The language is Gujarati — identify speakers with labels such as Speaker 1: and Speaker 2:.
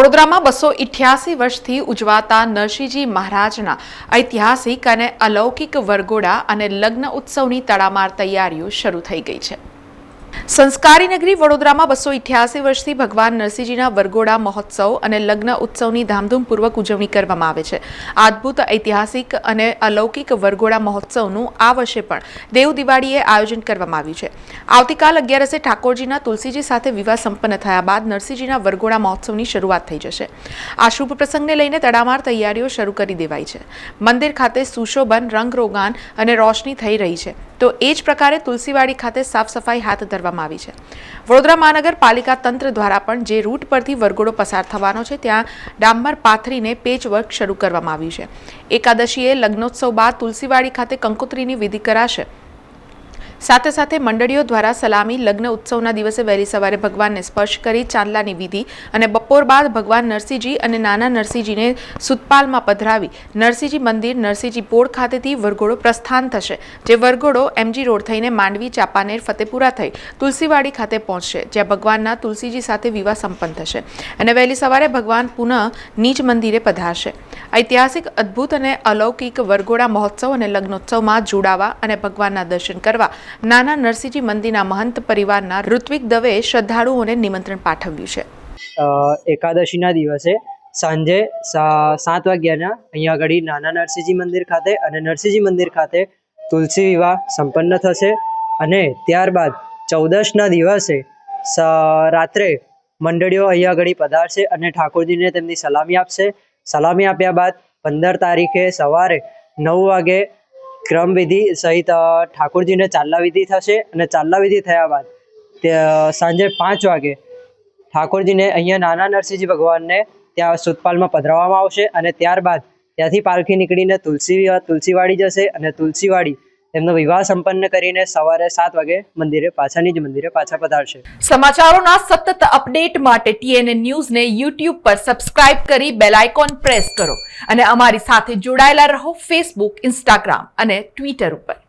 Speaker 1: વડોદરામાં 288 વર્ષથી ઉજવાતા નરસિંહજી મહારાજના ઐતિહાસિક અને અલૌકિક વરઘોડા અને લગ્ન ઉત્સવની તડામાર તૈયારીઓ શરૂ થઈ ગઈ છે। સંસ્કારી નગરી વડોદરામાં 288 વર્ષથી ભગવાન નરસિંહજીના વરઘોડા મહોત્સવ અને લગ્ન ઉત્સવની ધામધૂમપૂર્વક ઉજવણી કરવામાં આવે છે। અદ્ભુત ઐતિહાસિક અને અલૌકિક વરઘોડા મહોત્સવનું આ વર્ષે પણ દેવ દિવાળીએ આયોજન કરવામાં આવ્યું છે। આવતીકાલ 11 ઠાકોરજીના તુલસીજી સાથે વિવાહ સંપન્ન થયા બાદ નરસિંહજીના વરઘોડા મહોત્સવની શરૂઆત થઈ જશે। આ શુભ પ્રસંગને લઈને તડામાર તૈયારીઓ શરૂ કરી દેવાઈ છે। મંદિર ખાતે સુશોભન, રંગરોગાન અને રોશની થઈ રહી છે, તો એ જ પ્રકારે તુલસીવાડી ખાતે સાફ સફાઈ હાથ ધરવામાં આવી છે। વડોદરા મહાનગરપાલિકા તંત્ર દ્વારા પણ જે રૂટ પરથી વરઘોડો પસાર થવાનો છે ત્યાં ડામર પાથરીને પેચવર્ક શરૂ કરવામાં આવ્યું છે। એકાદશીએ લગ્નોત્સવ બાદ તુલસીવાડી ખાતે કંકોત્રીની વિધિ કરાશે। સાથે સાથે મંડળીઓ દ્વારા સલામી, લગ્ન ઉત્સવના દિવસે વહેલી સવારે ભગવાનને સ્પર્શ કરી ચાંદલાની વિધિ અને બપોર બાદ ભગવાન નરસિંહજી અને નાના નરસિંહજીને સુતપાલમાં પધરાવી નરસિંહજી મંદિર, નરસિંહજી પોળ ખાતેથી વરઘોડો પ્રસ્થાન થશે। જે વરઘોડો MG રોડ થઈને માંડવી, ચાંપાનેર, ફતેપુરા થઈ તુલસીવાડી ખાતે પહોંચશે, જ્યાં ભગવાનના તુલસીજી સાથે વિવાહ સંપન્ન થશે અને વહેલી સવારે ભગવાન પુનઃ નીચ મંદિરે પધારશે। ઐતિહાસિક, અદ્ભુત અને અલૌકિક વરઘોડા મહોત્સવ અને લગ્નોત્સવમાં જોડાવા અને ભગવાનના દર્શન કરવા નાના નરસિંહજી મંદિરના મહંત પરિવારના ઋત્વિક દવેએ શ્રદ્ધાળુઓને નિમંત્રણ પાઠવ્યું છે।
Speaker 2: એકાદશીના દિવસે સાંજે 7 વાગ્યાના અહીંયા આગળ નાના નરસિંહજી મંદિર ખાતે અને નરસિંહજી મંદિર ખાતે તુલસી વિવાહ સંપન્ન થશે અને ત્યારબાદ 14ના દિવસે રાત્રે મંડળીઓ અહીંયા આગળ પધારશે અને ઠાકોરજીને તેમની સલામી આપશે। સલામી આપ્યા બાદ 15 તારીખે સવારે 9 વાગે ક્રમવિધિ સહિત ઠાકોરજીને ચાંદલા વિધિ થશે અને ચાંદલા વિધિ થયા બાદ સાંજે 5 વાગે ઠાકોરજીને અહીંયા નાના નરસિંહજી ભગવાનને ત્યાં સુતપાલમાં પધરાવવામાં આવશે અને ત્યારબાદ ત્યાંથી પાલખી નીકળીને તુલસીવાડી જશે અને તુલસીવાડી તેમનો વિવાહ સંપન્ન કરીને સવારે 7 વાગે મંદિરે પાછા પધારશે।
Speaker 1: સમાચારોના સતત અપડેટ માટે TNN ન્યૂઝને YouTube પર સબસ્ક્રાઇબ કરી બેલ આઇકોન પ્રેસ કરો અને અમારી સાથે જોડાયેલા રહો Facebook, Instagram અને Twitter ઉપર।